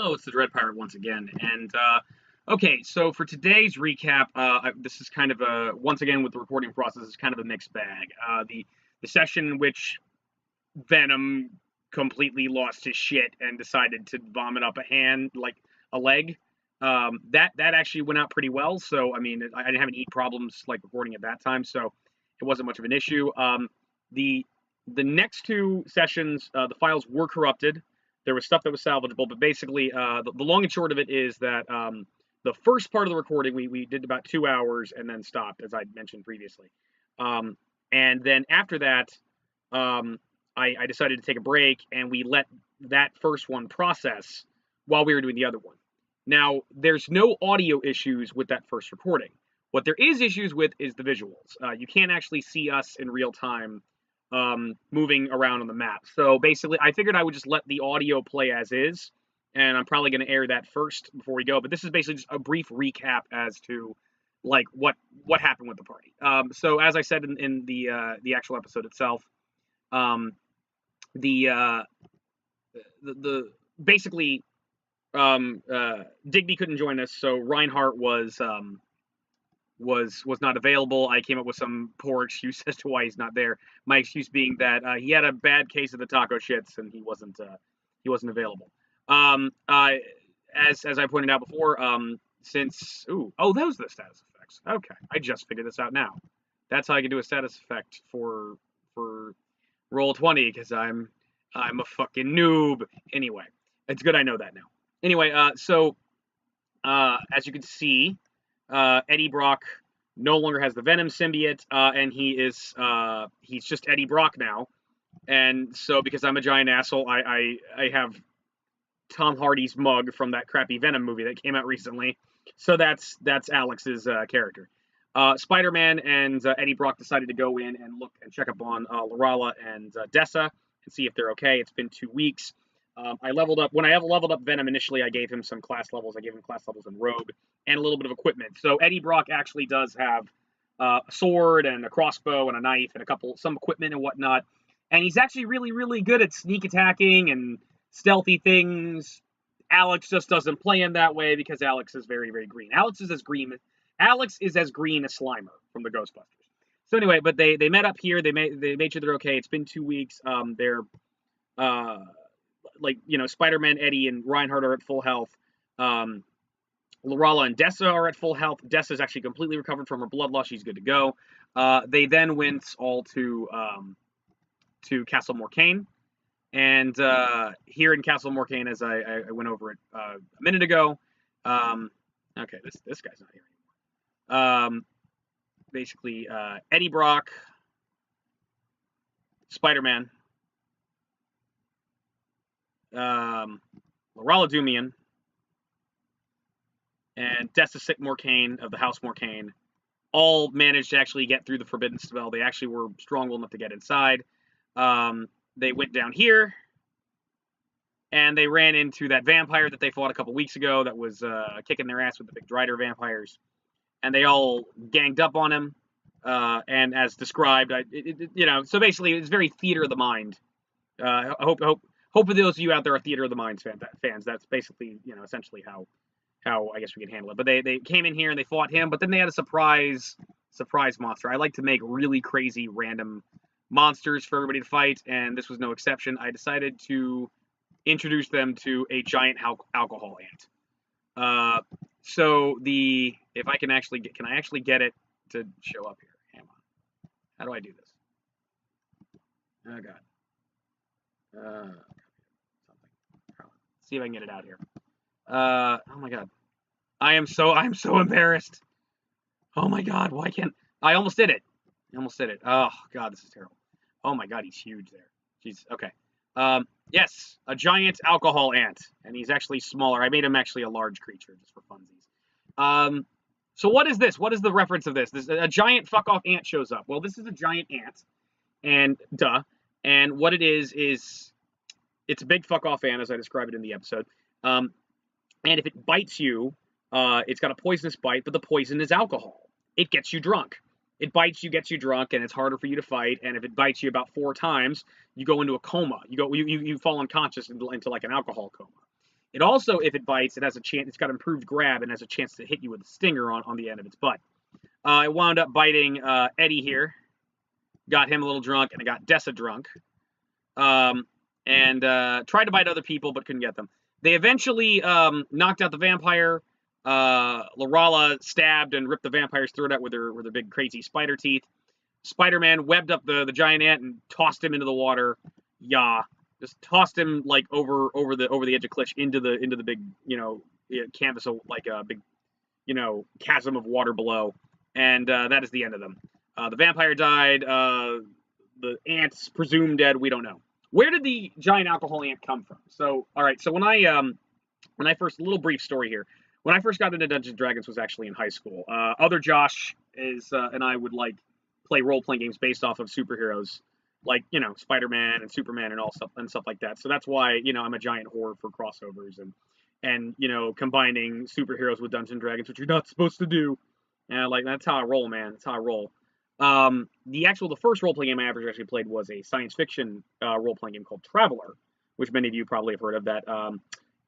Hello, it's the Dread Pirate once again, and okay, so for today's recap, this is kind of a once again with the recording process is kind of a mixed bag. The session in which Venom completely lost his shit and decided to vomit up a hand, like a leg, that actually went out pretty well. So I mean, I didn't have any problems like recording at that time, so it wasn't much of an issue. The next two sessions, the files were corrupted. There was stuff that was salvageable, but basically, the long and short of it is that the first part of the recording we did about 2 hours and then stopped, as I mentioned previously. And then after that, I decided to take a break, and we let that first one process while we were doing the other one. Now, there's no audio issues with that first recording. What there is issues with is the visuals. You can't actually see us in real time moving around on the map. So basically, I figured I would just let the audio play as is, and I'm probably going to air that first before we go. But this is basically just a brief recap as to like what happened with the party. So as I said in the actual episode itself, the basically Digby couldn't join us, so Reinhardt was not available. I came up with some poor excuse as to why he's not there. My excuse being that he had a bad case of the taco shits and he wasn't available. As I pointed out before, since those are the status effects. Okay, I just figured this out now. That's how I can do a status effect for Roll20 because I'm a fucking noob. Anyway, it's good I know that now. Anyway, so as you can see, Eddie Brock no longer has the Venom symbiote, and he's just Eddie Brock now. And so, because I'm a giant asshole, I have Tom Hardy's mug from that crappy Venom movie that came out recently. So that's Alex's character. Spider-Man and Eddie Brock decided to go in and look and check up on Larala and Dessa and see if they're okay. It's been 2 weeks. I leveled up. When I leveled up Venom initially, I gave him some class levels. I gave him class levels in Rogue and a little bit of equipment. So Eddie Brock actually does have a sword and a crossbow and a knife and some equipment and whatnot. And he's actually really, really good at sneak attacking and stealthy things. Alex just doesn't play him that way because Alex is very, very green. Alex is as green as Slimer from the Ghostbusters. So anyway, but they met up here. They made sure they're okay. It's been 2 weeks. They're Spider-Man, Eddie, and Reinhardt are at full health. Larala and Dessa are at full health. Dessa's actually completely recovered from her blood loss. She's good to go. They then went all to Castle Morcaine. And here in Castle Morcaine, as I went over it a minute ago, okay, this guy's not here anymore. Basically, Eddie Brock, Spider-Man, Larala Doomian, and Dessa Morcaine of the House Morcaine all managed to actually get through the Forbidden Spell. They actually were strong enough to get inside. They went down here, and they ran into that vampire that they fought a couple weeks ago that was kicking their ass with the big Drider vampires. And they all ganged up on him. And as described, so basically it's very theater of the mind. I hope for those of you out there are theater of the mind fans. That's basically, essentially how I guess we can handle it. But they came in here and they fought him, but then they had a surprise monster. I like to make really crazy random monsters for everybody to fight, and this was no exception. I decided to introduce them to a giant alcohol ant. So if I can actually get it to show up here? Hang on. How do I do this? Oh god. Something. See if I can get it out here. Oh my god. I'm so embarrassed. Oh my god, why can't I almost did it. Oh god, this is terrible. Oh my god, he's huge there. Jeez, okay. Yes, a giant alcohol ant, and he's actually smaller. I made him actually a large creature just for funsies. So what is this? What is the reference of this? A giant fuck off ant shows up. Well, this is a giant ant, and and what it is it's a big fuck off ant as I described it in the episode. And if it bites you, it's got a poisonous bite, but the poison is alcohol. It gets you drunk. It bites you, gets you drunk, and it's harder for you to fight. And if it bites you about 4 times, you go into a coma. You fall unconscious into like an alcohol coma. It also, if it bites, it has a chance. It's got improved grab and has a chance to hit you with a stinger on the end of its butt. It wound up biting Eddie here, got him a little drunk, and it got Dessa drunk, and tried to bite other people but couldn't get them. They eventually knocked out the vampire. Lorala stabbed and ripped the vampire's throat out with her big crazy spider teeth. Spider-Man webbed up the giant ant and tossed him into the water. Yeah, just tossed him like over the edge of cliff into the big canvas of like a big chasm of water below, and that is the end of them. The vampire died. The ant's presumed dead. We don't know. Where did the giant alcohol ant come from? So, all right. So when I first, little brief story here. When I first got into Dungeons and Dragons was actually in high school. Other Josh and I would like play role-playing games based off of superheroes, like Spider-Man and Superman and stuff like that. So that's why I'm a giant whore for crossovers and combining superheroes with Dungeons and Dragons, which you're not supposed to do. And like that's how I roll, man. That's how I roll. The first role-playing game I ever actually played was a science fiction role-playing game called Traveler, which many of you probably have heard of. That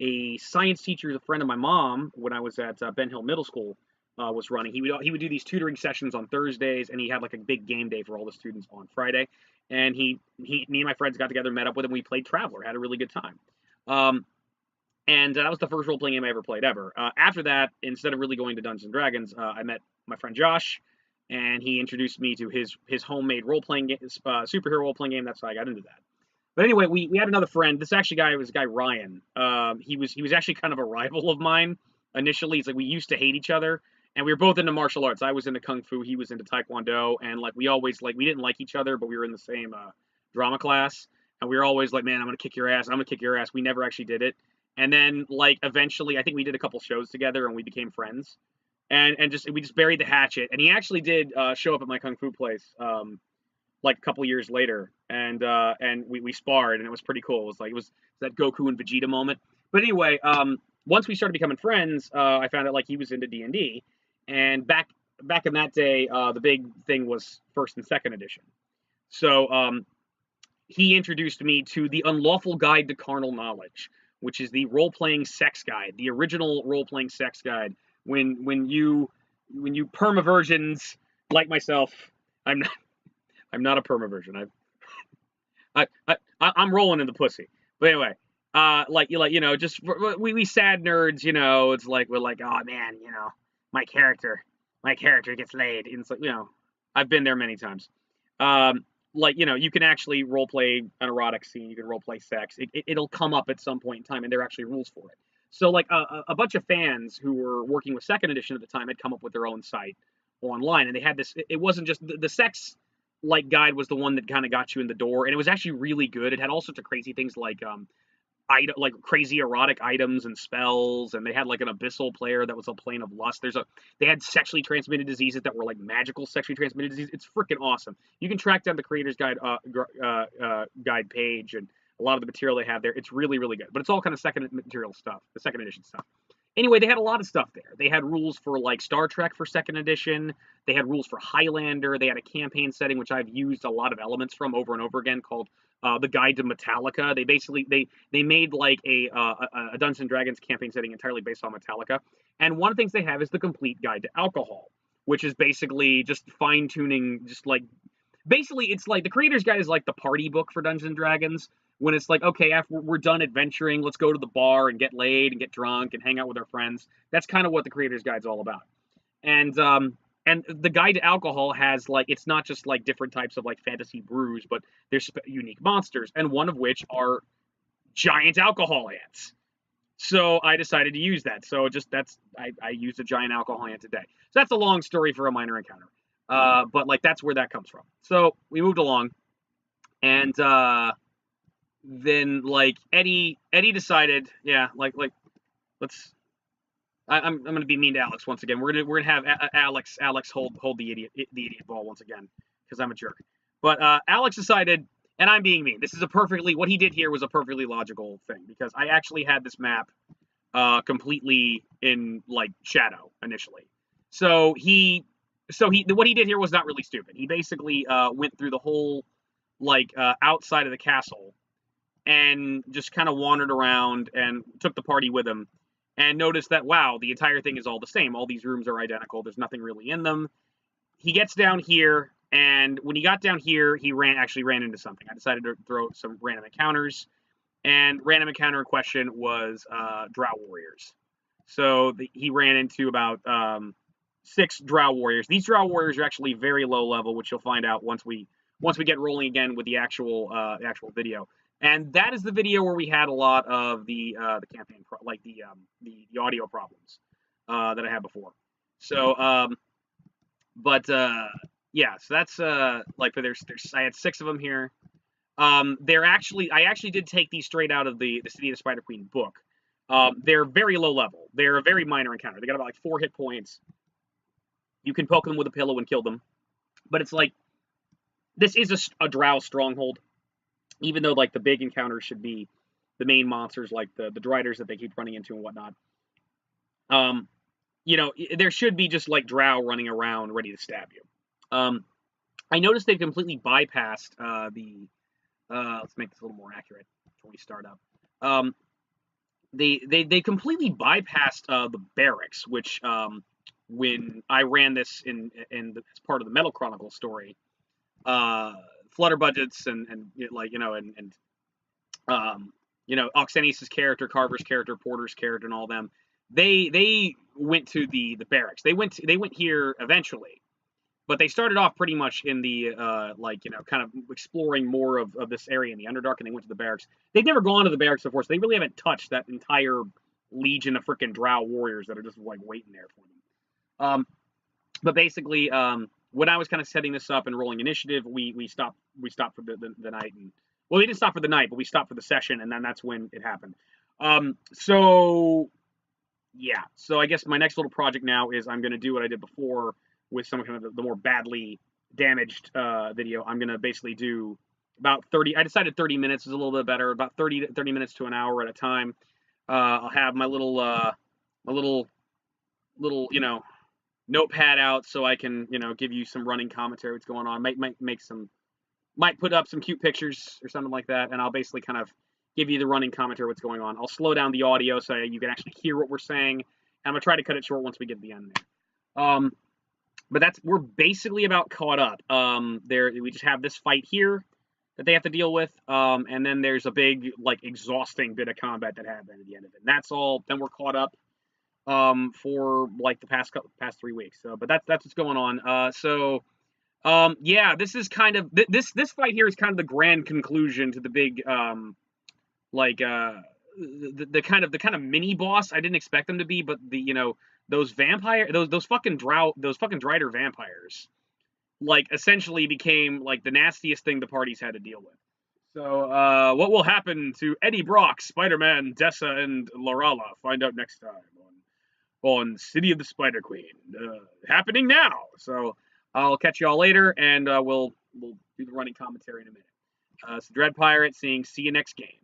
a science teacher, a friend of my mom, when I was at Ben Hill Middle School, was running. He would do these tutoring sessions on Thursdays, and he had like a big game day for all the students on Friday. And me and my friends got together, met up with him. We played Traveler, had a really good time. And that was the first role-playing game I ever played ever. After that, instead of really going to Dungeons and Dragons, I met my friend Josh, and he introduced me to his homemade role-playing game, superhero role-playing game. That's how I got into that. But anyway, we had another friend. This actually guy was a guy Ryan. He was actually kind of a rival of mine initially. It's like we used to hate each other, and we were both into martial arts. I was into kung fu. He was into taekwondo, and like we always we didn't like each other, but we were in the same drama class, and we were always like, man, I'm gonna kick your ass. I'm gonna kick your ass. We never actually did it. And then like eventually, I think we did a couple shows together, and we became friends. And we just buried the hatchet. And he actually did show up at my kung fu place like a couple years later, and we sparred, and it was pretty cool. It was that Goku and Vegeta moment. But anyway, once we started becoming friends, I found out like he was into D&D, and back in that day, the big thing was first and second edition. So he introduced me to the Unlawful Guide to Carnal Knowledge, which is the role-playing sex guide, the original role-playing sex guide. When you permaversions like myself, I'm not a permaversion. I'm rolling in the pussy. But anyway, just we sad nerds, it's like we're like, oh man, my character gets laid. And it's like, I've been there many times. You can actually role play an erotic scene. You can role play sex. It'll come up at some point in time, and there are actually rules for it. So like a bunch of fans who were working with second edition at the time had come up with their own site online, and they had this. It wasn't just the sex guide was the one that kind of got you in the door, and it was actually really good. It had all sorts of crazy things like crazy erotic items and spells, and they had like an abyssal player that was a plane of lust. They had sexually transmitted diseases that were like magical sexually transmitted diseases. It's freaking awesome. You can track down the creator's guide guide page and a lot of the material they have there. It's really, really good. But it's all kind of second material stuff, the second edition stuff. Anyway, they had a lot of stuff there. They had rules for like Star Trek for second edition. They had rules for Highlander. They had a campaign setting, which I've used a lot of elements from over and over again, called the Guide to Metallica. They basically they made like a Dungeons and Dragons campaign setting entirely based on Metallica. And one of the things they have is the Complete Guide to Alcohol, which is basically just fine tuning, basically it's like the Creator's Guide is like the party book for Dungeons and Dragons. When it's like, okay, after we're done adventuring, let's go to the bar and get laid and get drunk and hang out with our friends. That's kind of what the Creator's Guide's all about. And the Guide to Alcohol has it's not just like different types of like fantasy brews, but there's unique monsters, and one of which are giant alcohol ants. So I decided to use that. So I used a giant alcohol ant today. So that's a long story for a minor encounter. But that's where that comes from. So we moved along, and then Eddie decided, yeah, let's. I'm gonna be mean to Alex once again. We're gonna have Alex hold the idiot ball once again because I'm a jerk. But Alex decided, and I'm being mean. What he did here was a perfectly logical thing, because I actually had this map completely in shadow initially. So what he did here was not really stupid. He basically went through the whole outside of the castle and just kind of wandered around and took the party with him, and noticed that, wow, the entire thing is all the same. All these rooms are identical. There's nothing really in them. He gets down here, and when he got down here, he actually ran into something. I decided to throw some random encounters, and random encounter in question was Drow Warriors. So he ran into about 6 Drow Warriors. These Drow Warriors are actually very low level, which you'll find out once we get rolling again with the actual video. And that is the video where we had a lot of the campaign, like the audio problems that I had before. So, yeah, so that's like there's I had 6 of them here. I actually did take these straight out of the City of the Spider Queen book. They're very low level. They're a very minor encounter. They got about like 4 hit points. You can poke them with a pillow and kill them, but it's like this is a Drow stronghold. Even though like the big encounters should be the main monsters, like the Driders that they keep running into and whatnot. You know, there should be just like Drow running around ready to stab you. I noticed they've completely bypassed let's make this a little more accurate before we start up. They completely bypassed the barracks, which when I ran this as part of the Metal Chronicle story, Flutter budgets and like, you know, you know, Oxenius' character, Carver's character, Porter's character, and all them, they went to the barracks. They went here eventually, but they started off pretty much in the like, you know, kind of exploring more of this area in the Underdark, and they went to the barracks. They've never gone to the barracks before, so they really haven't touched that entire legion of freaking Drow warriors that are just like waiting there for them. But basically, when I was kind of setting this up and rolling initiative, we stopped for the night, and well, we didn't stop for the night, but we stopped for the session, and then that's when it happened. So yeah, so I guess my next little project now is I'm going to do what I did before with some kind of the more badly damaged video. I'm going to basically do about 30. I decided 30 minutes is a little bit better, about 30 minutes to an hour at a time. I'll have my little you know, notepad out so I can, you know, give you some running commentary what's going on. Might put up some cute pictures or something like that, and I'll basically kind of give you the running commentary what's going on. I'll slow down the audio so you can actually hear what we're saying, and I'm gonna try to cut it short once we get to the end there. But we're basically about caught up. We just have this fight here that they have to deal with, and then there's a big, like, exhausting bit of combat that happened at the end of it. And that's all. Then we're caught up for like the past 3 weeks. So, but that's what's going on. Yeah, this is kind of this fight here is kind of the grand conclusion to the big like the kind of mini boss. I didn't expect them to be, but those fucking Drider vampires, like, essentially became like the nastiest thing the parties had to deal with. So what will happen to Eddie Brock, Spider-Man, Dessa, and Lorala? Find out next time on City of the Spider Queen, happening now. So I'll catch you all later, and we'll do the running commentary in a minute. So Dread Pirate saying, see you next game.